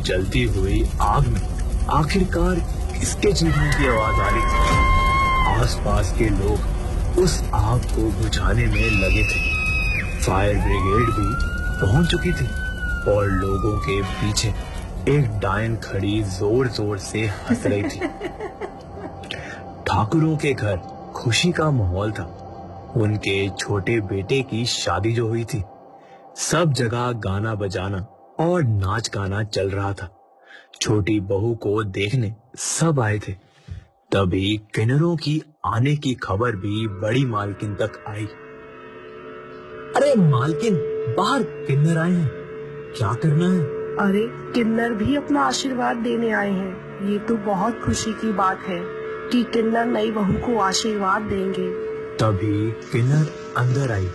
जलती हुई आग में आखिरकार किसके चीखने की आवाज आ रही थी। आसपास के लोग उस आग को बुझाने में लगे थे। फायर ब्रिगेड भी पहुंच चुकी थी और लोगों के पीछे एक डायन खड़ी जोर जोर से हंस रही थी। ठाकुरों के घर खुशी का माहौल था। उनके छोटे बेटे की शादी जो हुई थी, सब जगह गाना बजाना और नाच गाना चल रहा था। छोटी बहू को देखने सब आए थे। तभी किन्नरों की आने की खबर भी बड़ी मालकिन तक आई। अरे मालकिन, बाहर किन्नर आए हैं, क्या करना है? अरे किन्नर भी अपना आशीर्वाद देने आए हैं। ये तो बहुत खुशी की बात है कि किन्नर नई बहू को आशीर्वाद देंगे। तभी किन्नर अंदर आई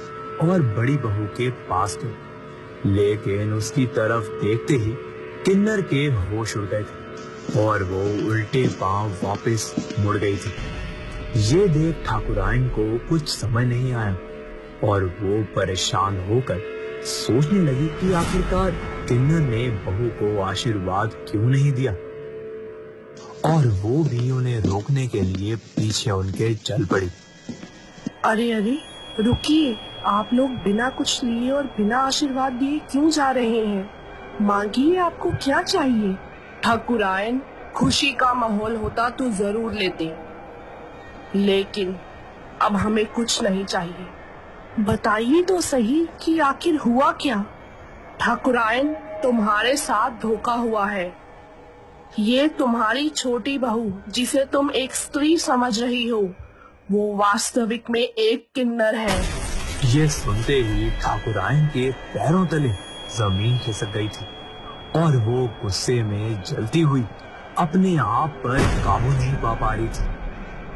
और बड़ी बहू के पास गई, लेकिन उसकी तरफ देखते ही किन्नर के होश उड़ गए थे और वो उल्टे पांव वापस मुड़ गई थी। ये देख ठाकुराइन को कुछ समझ नहीं आया और वो परेशान होकर सोचने लगी कि आखिरकार किन्नर ने बहू को आशीर्वाद क्यों नहीं दिया, और वो भी उन्हें रोकने के लिए पीछे उनके चल पड़ी। अरे अरे रुकिए, आप लोग बिना कुछ लिए और बिना आशीर्वाद दिए क्यों जा रहे हैं? मांगिए, आपको क्या चाहिए? ठाकुराइन, खुशी का माहौल होता तो जरूर लेते, लेकिन अब हमें कुछ नहीं चाहिए। बताइए तो सही कि आखिर हुआ क्या? ठाकुराइन, तुम्हारे साथ धोखा हुआ है। ये तुम्हारी छोटी बहू, जिसे तुम एक स्त्री समझ रही हो, वो वास्तविक में एक किन्नर है। ये सुनते ही ठाकुराइन के पैरों तले जमीन खिसक गई थी और वो गुस्से में जलती हुई अपने आप पर काबू नहीं पा रही थी।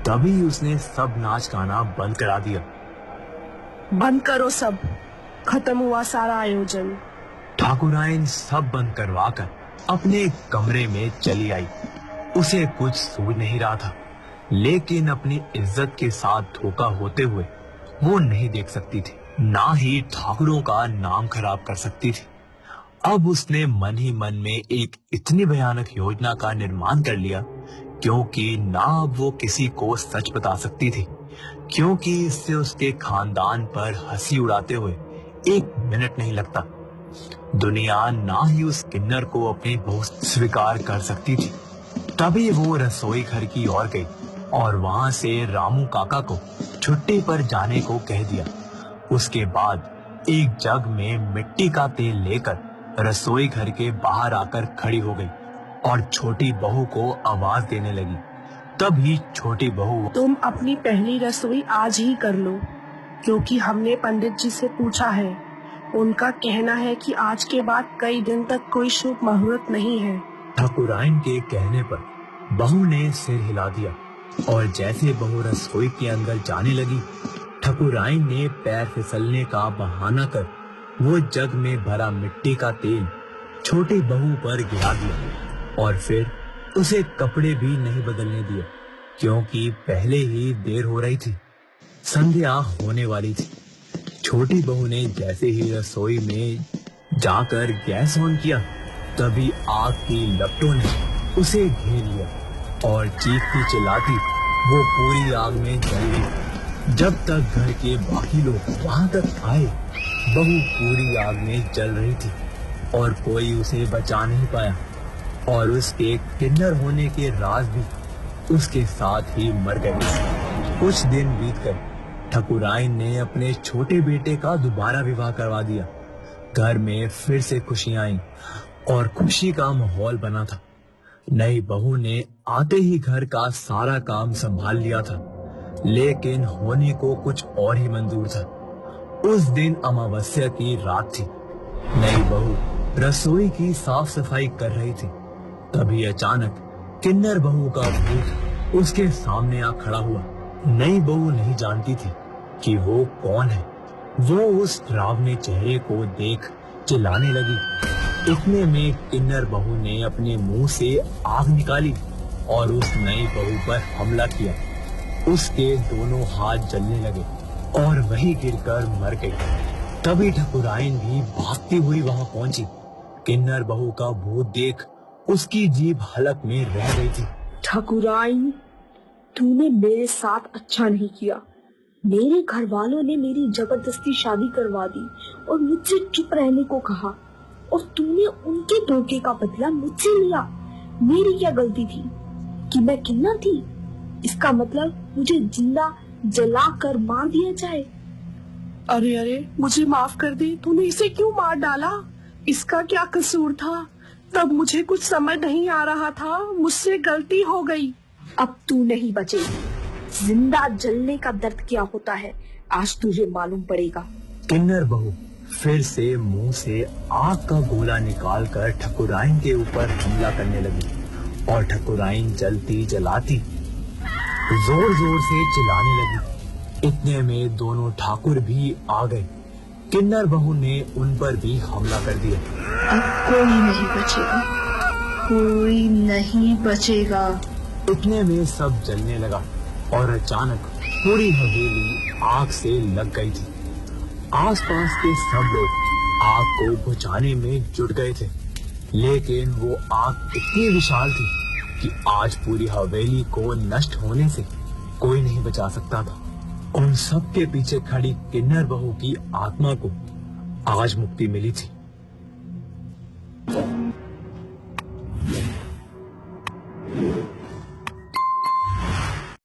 तभी उसने सब नाच गाना बंद करा दिया। बंद करो सब, खत्म हुआ सारा आयोजन। ठाकुराइन सब बंद करवाकर अपने कमरे में चली आई। उसे कुछ सूझ नहीं रहा था, लेकिन अपनी इज्जत के साथ धोखा होते हुए वो नहीं देख सकती थी, ना ही ठाकुरों का नाम खराब कर सकती थी। अब उसने मन ही मन में एक इतनी भयानक योजना का निर्माण कर लिया, क्योंकि ना अब वो किसी को सच बता सकती थी, क्योंकि इससे उसके खानदान पर हंसी उड़ाते हुए एक मिनट नहीं लगता। दुनिया ना ही उस किन्नर को अपनी बहू स्वीकार कर सकती थी। तभी वो रसोई घर की ओर गई और वहां से रामू काका को छुट्टी पर जाने को कह दिया। उसके बाद एक जग में मिट्टी का तेल लेकर रसोई घर के बाहर आकर खड़ी हो गई और छोटी बहू को आवाज देने लगी। तभी छोटी बहू, तुम अपनी पहली रसोई आज ही कर लो, क्योंकि हमने पंडित जी से पूछा है। उनका कहना है कि आज के बाद कई दिन तक कोई शुभ मुहूर्त नहीं है। ठाकुराइन के कहने पर बहू ने सिर हिला दिया और जैसे बहू रसोई के अंदर जाने लगी, ठाकुराइन ने पैर फिसलने का बहाना कर वो जग में भरा मिट्टी का तेल छोटी बहू पर गिरा दिया और फिर उसे कपड़े भी नहीं बदलने दिए, क्योंकि पहले ही देर हो रही थी, संध्या होने वाली थी। छोटी बहू ने जैसे ही रसोई में जाकर गैस ऑन किया, तभी आग की लपटों ने उसे घेर लिया और चीखती चिल्लाती वो पूरी आग में जल गई। जब तक घर के बाकी लोग वहां तक आए, बहू पूरी आग में जल रही थी और कोई उसे बचा नहीं पाया और उसके किन्नर होने के राज भी उसके साथ ही मर गए। कुछ दिन बीत गए। ठाकुराइन ने अपने छोटे बेटे का दोबारा विवाह करवा दिया। घर में फिर से खुशियां आईं और खुशी का माहौल बना था। नई बहू ने आते ही घर का सारा काम संभाल लिया था, लेकिन होने को कुछ और ही मंजूर था। उस दिन अमावस्या की रात थी। नई बहू रसोई की साफ सफाई कर रही थी। तभी अचानक किन्नर बहू का भूत उसके सामने आ खड़ा हुआ। नई बहू नहीं जानती थी कि वो कौन है। वो उस डरावने चेहरे को देख चिल्लाने लगी। इतने में किन्नर बहू ने अपने मुंह से आग निकाली और उस नई बहू पर हमला किया। उसके दोनों हाथ जलने लगे और वही गिरकर मर गई। तभी ठाकुराइन भी भागती हुई वहां पहुंची। किन्नर बहू का भूत देख उसकी जीभ हलक में रह गई थी। ठाकुराइन, तूने मेरे साथ अच्छा नहीं किया। मेरे घर वालों ने मेरी जबरदस्ती शादी करवा दी और मुझसे चुप रहने को कहा, और तूने उनके धोखे का बदला मुझसे लिया। मेरी क्या गलती थी कि मैं किन्नर थी? इसका मतलब मुझे जिंदा जला कर मार दिया जाए। अरे अरे, मुझे माफ कर दे। तूने इसे क्यों मार डाला? इसका क्या कसूर था? तब मुझे कुछ समझ नहीं आ रहा था। मुझसे गलती हो गई। अब तू नहीं बचेगी। जिंदा जलने का दर्द क्या होता है आज तुझे मालूम पड़ेगा। किन्नर बहू फिर से मुंह से आग का गोला निकालकर ठकुराइन के ऊपर हमला करने लगी और ठकुराइन जलती जलाती जोर जोर से चिल्लाने लगी। इतने में दोनों ठाकुर भी आ गए। किन्नर बहू ने उन पर भी हमला कर दिया। अब कोई नहीं बचेगा, कोई नहीं बचेगा। इतने में सब जलने लगा और अचानक पूरी हवेली आग से लग गई थी। आसपास के सब लोग आग को बुझाने में जुट गए थे, लेकिन वो आग इतनी विशाल थी कि आज पूरी हवेली को नष्ट होने से कोई नहीं बचा सकता था। उन सब के पीछे खड़ी किन्नर बहू की आत्मा को आज मुक्ति मिली थी।